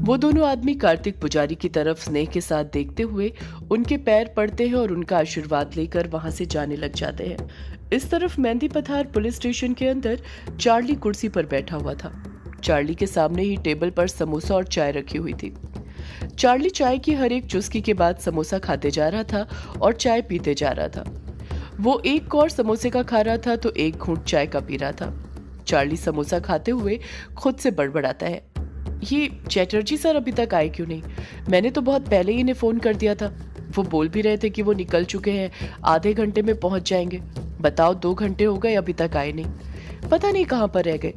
वो दोनों आदमी कार्तिक पुजारी की तरफ स्नेह के साथ देखते हुए उनके पैर पड़ते हैं और उनका आशीर्वाद लेकर वहां से जाने लग जाते हैं। इस तरफ मेहंदी पथार पुलिस स्टेशन के अंदर चार्ली कुर्सी पर बैठा हुआ था। चार्ली के सामने ही टेबल पर समोसा और चाय रखी हुई थी। चार्ली चाय की हर एक चुस्की के बाद समोसा खाते जा रहा था और चाय पीते जा रहा था। वो एक कौर समोसे का खा रहा था तो एक घूंट चाय का पी रहा था। चार्ली समोसा खाते हुए खुद से बड़बड़ाता है, ये चैटर्जी सर अभी तक आए क्यों नहीं? मैंने तो बहुत पहले ही इन्हें फोन कर दिया था। वो बोल भी रहे थे कि वो निकल चुके हैं, आधे घंटे में पहुंच जाएंगे। बताओ 2 घंटे हो गए अभी तक आए नहीं। पता नहीं कहां पर रह गए।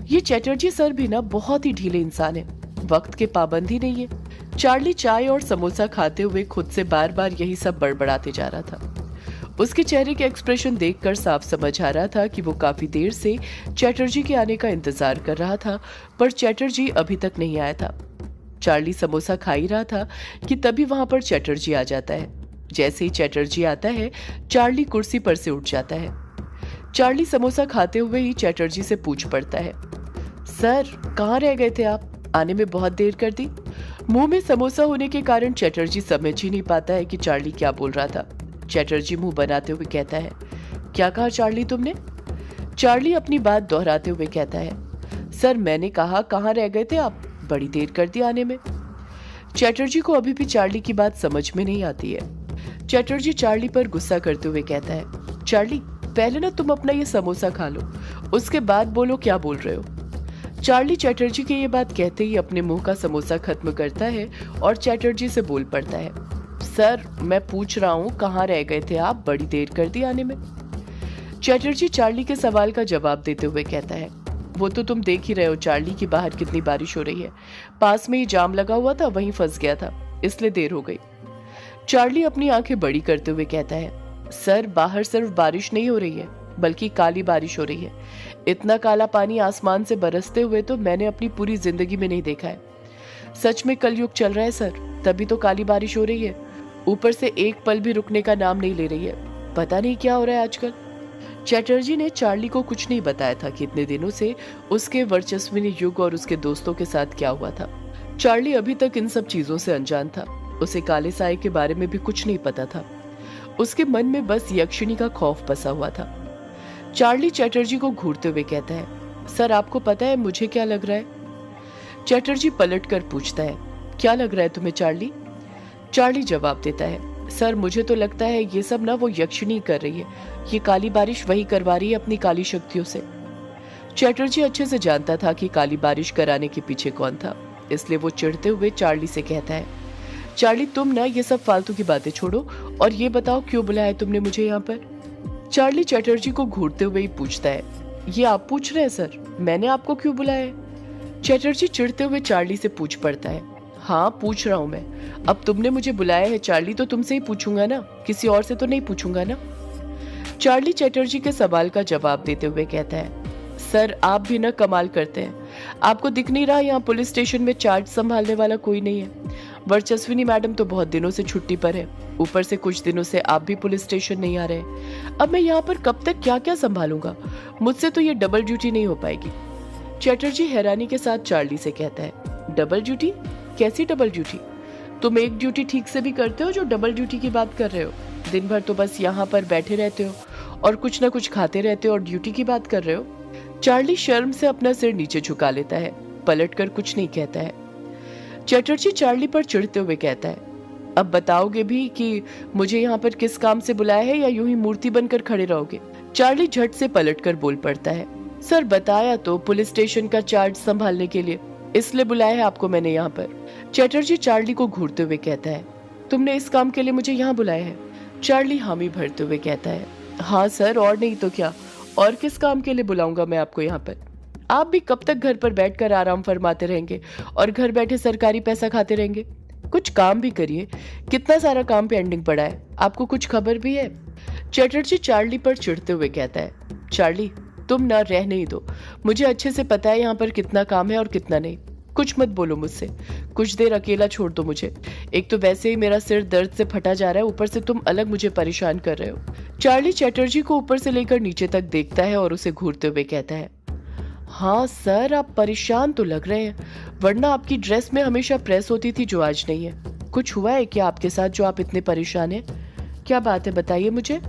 ये चैटर्जी सर भी ना बहुत ही ढीले इंसान है, वक्त के पाबंद ही नहीं है। चार्ली चाय और समोसा खाते हुए खुद से बार बार यही सब बड़बड़ाते जा रहा था। उसके चेहरे के एक्सप्रेशन देखकर साफ समझ आ रहा था कि वो काफी देर से चैटर्जी के आने का इंतजार कर रहा था, पर चैटर्जी अभी तक नहीं आया था। चार्ली समोसा खा ही रहा था कि तभी वहां पर चैटर्जी आ जाता है। जैसे ही चैटर्जी आता है, चार्ली कुर्सी पर से उठ जाता है। चार्ली समोसा खाते हुए ही चैटर्जी से पूछ पड़ता है, सर कहाँ रह गए थे आप? आने में बहुत देर कर दी। मुंह में समोसा होने के कारण चैटर्जी समझ ही नहीं पाता है कि चार्ली क्या बोल रहा था। चैटर्जी मुंह बनाते हुए कहता है, क्या कहा चार्ली तुमने? चार्ली अपनी बात दोहराते हुए कहता है, सर मैंने कहा कहाँ रह गए थे आप? बड़ी देर कर दी आने में। चैटर्जी को अभी भी चार्ली की बात समझ में नहीं आती है। चैटर्जी चार्ली पर गुस्सा करते हुए कहता है, चार्ली पहले ना तुम अपना ये समोसा खा लो, उसके बाद बोलो क्या बोल रहे हो। चार्ली चैटर्जी की ये बात कहते ही अपने मुंह का समोसा खत्म करता है और चैटर्जी से बोल पड़ता है, सर मैं पूछ रहा हूँ कहाँ रह गए थे आप? बड़ी देर कर दी आने में। चैटर्जी चार्ली के सवाल का जवाब देते हुए कहता है, वो तो तुम देख ही रहे हो चार्ली की बाहर कितनी बारिश हो रही है। पास में ही जाम लगा हुआ था, वहीं फंस गया था, इसलिए देर हो गई। चार्ली अपनी आंखें बड़ी करते हुए कहता है, सर बाहर सिर्फ बारिश नहीं हो रही है, बल्कि काली बारिश हो रही है। इतना काला पानी आसमान से बरसते हुए तो मैंने अपनी पूरी जिंदगी में नहीं देखा है। सच में कलयुग चल रहा है सर, तभी तो काली बारिश हो रही है। ऊपर से एक पल भी रुकने का नाम नहीं ले रही है। पता नहीं क्या हो रहा है आजकल। चैटर्जी ने चार्ली को कुछ नहीं बताया था कि इतने दिनों से उसके वर्चस्विनी युग और उसके दोस्तों के साथ क्या हुआ था। चार्ली अभी तक इन सब चीजों से अनजान था। उसे काले साए के बारे में भी कुछ नहीं पता था। उसके मन में बस यक्षिणी का खौफ बसा हुआ था। चार्ली चैटर्जी को घूरते हुए कहता है, सर आपको पता है मुझे क्या लग रहा है? चैटर्जी पलट कर पूछता है, क्या लग रहा है तुम्हें चार्ली? चार्ली जवाब देता है, सर मुझे तो लगता है ये सब ना वो यक्षिणी कर रही है। ये काली बारिश वही करवा रही है अपनी काली शक्तियों से। चैटर्जी अच्छे से जानता था कि काली बारिश कराने के पीछे कौन था, इसलिए वो चिढ़ते हुए चार्ली से कहता है, चार्ली तुम ना ये सब फालतू की बातें छोड़ो और ये बताओ क्यों बुलाया तुमने मुझे यहाँ पर? चार्ली चैटर्जी को घूरते हुए ही पूछता है, ये आप पूछ रहे हैं सर, मैंने आपको क्यों बुलाया है? चैटर्जी चिढ़ते हुए चार्ली से पूछ पड़ता है, हाँ पूछ रहा हूँ मैं। अब तुमने मुझे बुलाया है चार्ली तो तुमसे ही पूछूंगा ना, किसी और से तो नहीं पूछूंगा ना। चार्ली चैटर्जी के सवाल का जवाब देते हुए कहता है, सर आप भी ना कमाल करते हैं। आपको दिख नहीं रहा यहाँ पुलिस स्टेशन में चार्ज संभालने वाला कोई नहीं है? वर्चस्विनी मैडम तो बहुत दिनों से छुट्टी पर है, ऊपर से कुछ दिनों से आप भी पुलिस स्टेशन नहीं आ रहे। अब मैं यहाँ पर कब तक क्या क्या संभालूंगा? मुझसे तो ये डबल ड्यूटी नहीं हो पाएगी। चैटर्जी हैरानी के साथ चार्ली से कहता है, डबल ड्यूटी? कैसी डबल ड्यूटी? तुम एक ड्यूटी ठीक से भी करते हो जो डबल ड्यूटी की बात कर रहे हो? दिन भर तो बस यहाँ पर बैठे रहते हो और कुछ ना कुछ खाते रहते हो और ड्यूटी की बात कर रहे हो। चार्ली शर्म से अपना सिर नीचे झुका लेता है, पलटकर कुछ नहीं कहता है। चैटर्जी चार्ली पर चिढ़ते हुए कहता है, अब बताओगे भी कि मुझे यहाँ पर किस काम से बुलाया है या यूं ही मूर्ति बनकर खड़े रहोगे? चार्ली झट से पलटकर बोल पड़ता है, सर बताया तो पुलिस स्टेशन का चार्ज संभालने के लिए, इसलिए बुलाया है आपको मैंने यहाँ पर। चैटर्जी चार्ली को घूरते हुए कहता है, तुमने इस काम के लिए मुझे यहाँ बुलाया है? चार्ली हामी भरते हुए कहता है, हाँ सर और नहीं तो क्या, और किस काम के लिए बुलाऊंगा मैं आपको यहाँ पर? आप भी कब तक घर पर बैठकर आराम फरमाते रहेंगे और घर बैठे सरकारी पैसा खाते रहेंगे? कुछ काम भी करिए, कितना सारा काम पेंडिंग पड़ा है, आपको कुछ खबर भी है? चैटर्जी चार्ली पर चिढ़ते हुए कहता है, चार्ली तुम ना रहने ही दो, मुझे अच्छे से पता है यहाँ पर कितना काम है और कितना नहीं। कुछ मत बोलो मुझसे, कुछ देर अकेला छोड़ दो मुझे। एक तो वैसे ही मेरा सिर दर्द से फटा जा रहा है, ऊपर से तुम अलग मुझे परेशान कर रहे हो। चार्ली चैटर्जी को ऊपर से लेकर नीचे तक देखता है और उसे घूरते हुए कहता है, हाँ सर, आप परेशान तो लग रहे हैं, वरना आपकी ड्रेस में हमेशा प्रेस होती थी जो आज नहीं है। कुछ हुआ है क्या आपके साथ जो आप इतने परेशान हैं? क्या बात है, बताइए मुझे।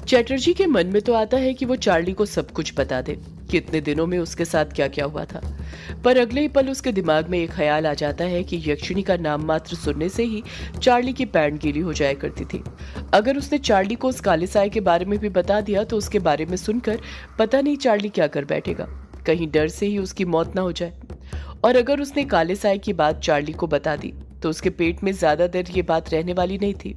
चैटर्जी के मन में तो आता है कि वो चार्ली को सब कुछ बता दे कि इतने दिनों में उसके साथ क्या क्या हुआ था, पर अगले ही पल उसके दिमाग में एक ख्याल आ जाता है कि यक्षिणी का नाम मात्र सुनने से ही चार्ली की पैंट गीली हो जाया करती थी। अगर उसने चार्ली को उस काले साए के बारे में भी बता दिया तो उसके बारे में सुनकर पता नहीं चार्ली क्या कर बैठेगा, कहीं डर से ही उसकी मौत ना हो जाए। और अगर उसने काले साए की बात चार्ली को बता दी तो उसके पेट में ज्यादा देर ये बात रहने वाली नहीं थी।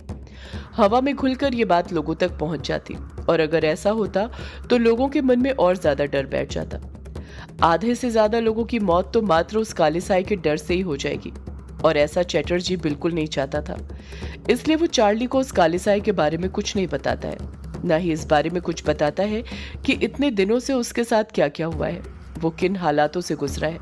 हवा में घुलकर ये बात लोगों तक पहुंच जाती, और अगर ऐसा होता तो लोगों के मन में और ज्यादा डर बैठ जाता। आधे से ज्यादा लोगों की मौत तो मात्र उस काले साए के डर से ही हो जाएगी, और ऐसा चैटर्जी बिल्कुल नहीं चाहता था। इसलिए वो चार्ली को उस काले साए के बारे में कुछ नहीं बताता है, ना ही इस बारे में कुछ बताता है कि इतने दिनों से उसके साथ क्या क्या हुआ है, वो किन हालातों से गुजरा है।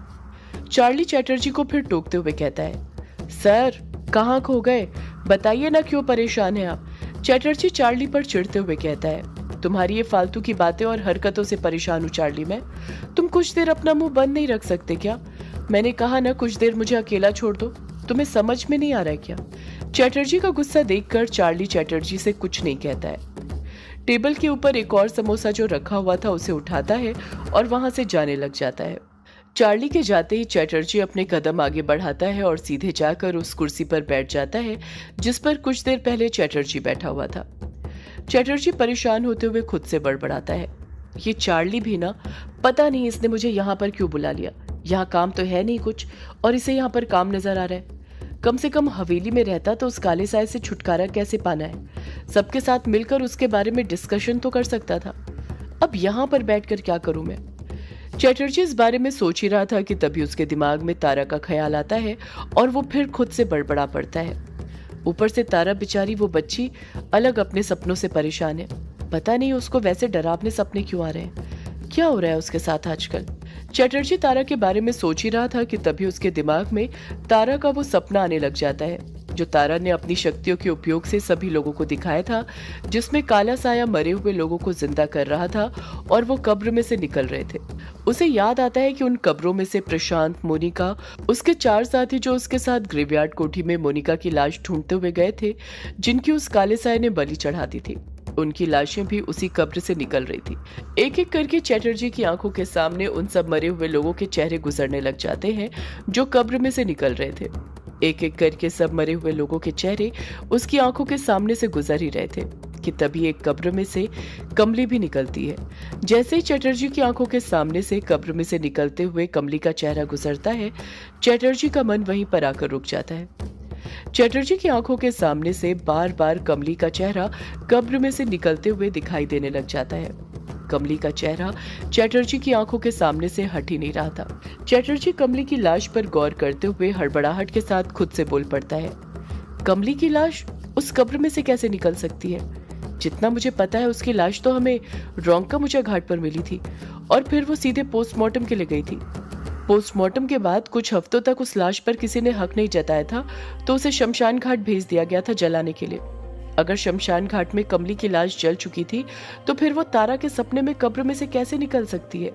चार्ली चैटर्जी को फिर टोकते हुए कहता है, सर कहाँ खो गए, बताइए ना क्यों परेशान हैं आप। चैटर्जी चार्ली पर चिढ़ते हुए कहता है, तुम्हारी ये फालतू की बातें और हरकतों से परेशान हूँ चार्ली मैं। तुम कुछ देर अपना मुंह बंद नहीं रख सकते क्या? मैंने कहा ना कुछ देर मुझे अकेला छोड़ दो, तुम्हें समझ में नहीं आ रहा है क्या? चैटर्जी का गुस्सा देखकर चार्ली चैटर्जी से कुछ नहीं कहता है। टेबल के ऊपर एक और समोसा जो रखा हुआ था उसे उठाता है और वहां से जाने लग जाता है। चार्ली के जाते ही चैटर्जी अपने कदम आगे बढ़ाता है और सीधे जाकर उस कुर्सी पर बैठ जाता है जिस पर कुछ देर पहले चैटर्जी बैठा हुआ था। चैटर्जी परेशान होते हुए खुद से बड़बड़ाता है, ये चार्ली भी ना, पता नहीं इसने मुझे यहाँ पर क्यों बुला लिया। यहाँ काम तो है नहीं कुछ और इसे यहाँ पर काम नजर आ रहा है। कम से कम हवेली में रहता तो उस काले साए से छुटकारा कैसे पाना है, सबके साथ मिलकर उसके बारे में डिस्कशन तो कर सकता था। अब यहाँ पर बैठकर क्या करूं मैं? चैटर्जी इस बारे में सोच ही रहा था कि तभी उसके दिमाग में तारा का ख्याल आता है और वो फिर खुद से बड़बड़ा पड़ता है। ऊपर से तारा बेचारी, वो बच्ची अलग अपने सपनों से परेशान है। पता नहीं उसको वैसे डरावने सपने क्यों आ रहे हैं, क्या हो रहा है उसके साथ आजकल। चैटर्जी तारा के बारे में सोच ही रहा था कि तभी उसके दिमाग में तारा का वो सपना आने लग जाता है जो तारा ने अपनी शक्तियों के उपयोग से सभी लोगों को दिखाया था, जिसमें काला साया मरे हुए लोगों को जिंदा कर रहा था और वो कब्र में से निकल रहे थे। उसे याद आता है कि उन कब्रों में से प्रशांत, मोनिका, उसके 4 साथी जो उसके साथ ग्रेवयार्ड कोठी में मोनिका की लाश ढूंढते हुए गए थे, जिनकी उस काले साए ने बलि चढ़ा दी थी, उनकी लाशें भी उसी कब्र से निकल रही थी। एक एक करके चैटर्जी की आंखों के सामने उन सब मरे हुए लोगों के चेहरे गुजरने लग जाते हैं जो कब्र में से निकल रहे थे। एक एक करके सब मरे हुए लोगों के चेहरे उसकी आंखों के सामने से गुजर ही रहे थे कि तभी एक कब्र में से कमली भी निकलती है। जैसे ही चैटर्जी की आंखों के सामने से कब्र में से निकलते हुए कमली का चेहरा गुजरता है, चैटर्जी का मन वहीं पर आकर रुक जाता है। चैटर्जी की आंखों के सामने से बार बार कमली का चेहरा कब्र में से निकलते हुए दिखाई देने लग जाता है। कमली का चेहरा चैटर्जी की आंखों के सामने से हट ही नहीं रहा था। चैटर्जी कमली की लाश पर गौर करते हुए हड़बड़ाहट के साथ खुद से बोल पड़ता है, कमली की लाश उस कब्र में से कैसे निकल सकती है? जितना मुझे पता है उसकी लाश तो हमें रोंगकामुचा घाट पर मिली थी और फिर वो सीधे पोस्टमार्टम के लिए गई थी। पोस्टमार्टम के बाद कुछ हफ्तों तक उस लाश पर किसी ने हक नहीं जताया था तो उसे शमशान घाट भेज दिया गया था जलाने के लिए। अगर शमशान घाट में कमली की लाश जल चुकी थी तो फिर वो तारा के सपने में कब्र में से कैसे निकल सकती है?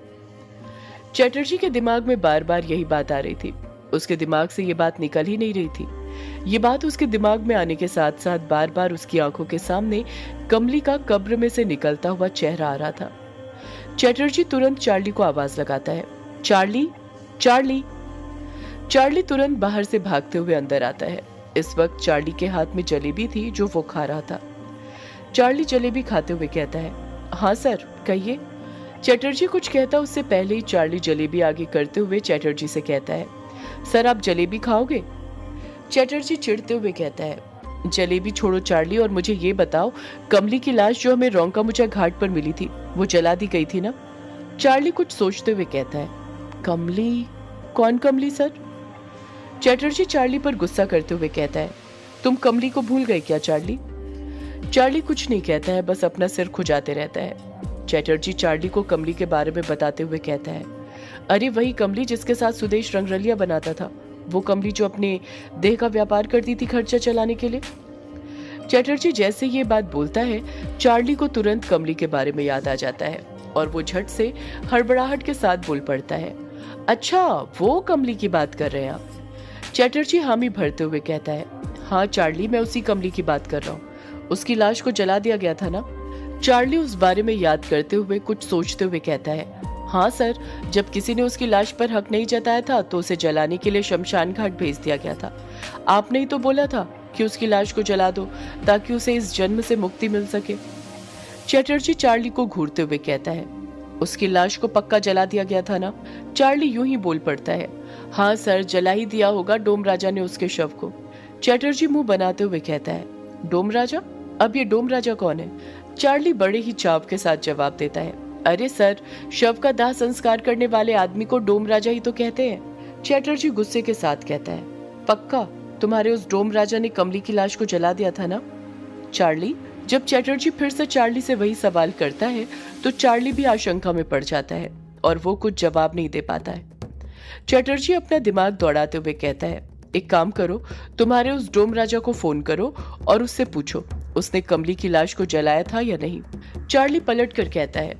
चैटर्जी के दिमाग में बार बार यही बात आ रही थी। उसके दिमाग से ये बात निकल ही नहीं रही थी। ये बात उसके दिमाग में आने के साथ साथ बार बार उसकी आंखों के सामने कमली का कब्र में से निकलता हुआ चेहरा आ रहा था। चैटर्जी तुरंत चार्ली को आवाज लगाता है, चार्ली, चार्ली। चार्ली तुरंत बाहर से भागते हुए अंदर आता है। इस वक्त चार्ली के हाथ में जलेबी थी जो वो खा रहा था। चार्ली जलेबी खाते हुए कहता है, हाँ सर कहिए। चैटर्जी कुछ कहता उससे पहले ही चार्ली जलेबी आगे करते हुए चैटर्जी से कहता है, सर आप जलेबी खाओगे? चैटर्जी चिढ़ते हुए कहता है, जलेबी छोड़ो चार्ली और मुझे ये बताओ, कमली की लाश जो हमें रोंगकामुचा घाट पर मिली थी वो जला दी गई थी ना? चार्ली कुछ सोचते हुए कहता है, कमली? कौन कमली सर? चैटर्जी चार्ली पर गुस्सा करते हुए कहता है, तुम कमली को भूल गए क्या चार्ली? चार्ली कुछ नहीं कहता है, बस अपना सिर खुजाते रहता है। चैटर्जी चार्ली को कमली के बारे में बताते हुए कहता है, अरे वही कमली जिसके साथ सुदेश रंगरलिया बनाता था, वो कमली जो अपने देह का व्यापार करती थी खर्चा चलाने के लिए। चैटर्जी जैसे ये बात बोलता है, चार्ली को तुरंत कमली के बारे में याद आ जाता है और वो झट से हड़बड़ाहट के साथ बोल पड़ता है, अच्छा वो कमली की बात कर रहे हैं आप? चैटर्जी हामी भरते हुए कहता है, हाँ चार्ली, मैं उसी कमली की बात कर रहा हूँ। उसकी लाश को जला दिया गया था ना? चार्ली उस बारे में याद करते हुए कुछ सोचते हुए कहता है, हाँ सर, जब किसी ने उसकी लाश पर हक नहीं जताया था तो उसे जलाने के लिए शमशान घाट भेज दिया गया था। आपने ही तो बोला था कि उसकी लाश को जला दो ताकि उसे इस जन्म से मुक्ति मिल सके। चैटर्जी चार्ली को घूरते हुए कहता है, उसकी लाश को पक्का जला दिया गया था ना? चार्ली यूं ही बोल पड़ता है, हाँ सर, जला ही दिया होगा डोम राजा ने उसके शव को। चैटर्जी मुंह बनाते हुए कहता है, डोम राजा? अब ये डोम राजा कौन है? चार्ली बड़े ही चाव के साथ जवाब देता है, अरे सर, शव का दाह संस्कार करने वाले आदमी को डोम राजा ही तो कहते हैं। चैटर्जी गुस्से के साथ कहता है, पक्का तुम्हारे उस डोम राजा ने कमली की लाश को जला दिया था ना? चार्ली, जब चैटर्जी फिर से चार्ली से वही सवाल करता है तो चार्ली भी आशंका में पड़ जाता है और वो कुछ जवाब नहीं दे पाता है। चैटर्जी अपना दिमाग दौड़ाते हुए कहता है, एक काम करो, तुम्हारे उस डोम राजा को फोन करो और उससे पूछो उसने कमली की लाश को जलाया था या नहीं। चार्ली पलट कर कहता है,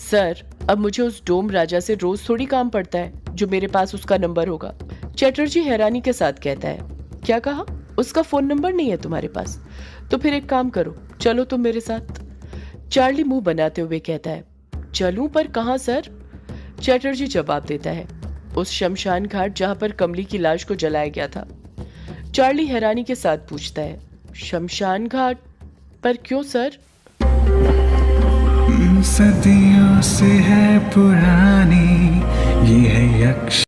सर, अब मुझे उस डोम राजा से रोज थोड़ी काम पड़ता है जो मेरे पास उसका नंबर होगा। चैटर्जी हैरानी के साथ कहता है, क्या कहा? उसका फोन नंबर नहीं है तुम्हारे पास? तो फिर एक काम करो, चलो तुम मेरे साथ। चार्ली मुंह बनाते हुए कहता है, चलूं पर कहां सर? चैटर्जी जवाब देता है, उस शमशान घाट जहां पर कमली की लाश को जलाया गया था। चार्ली हैरानी के साथ पूछता है, शमशान घाट पर क्यों सर? सदियों से है पुरानी ये है यक्ष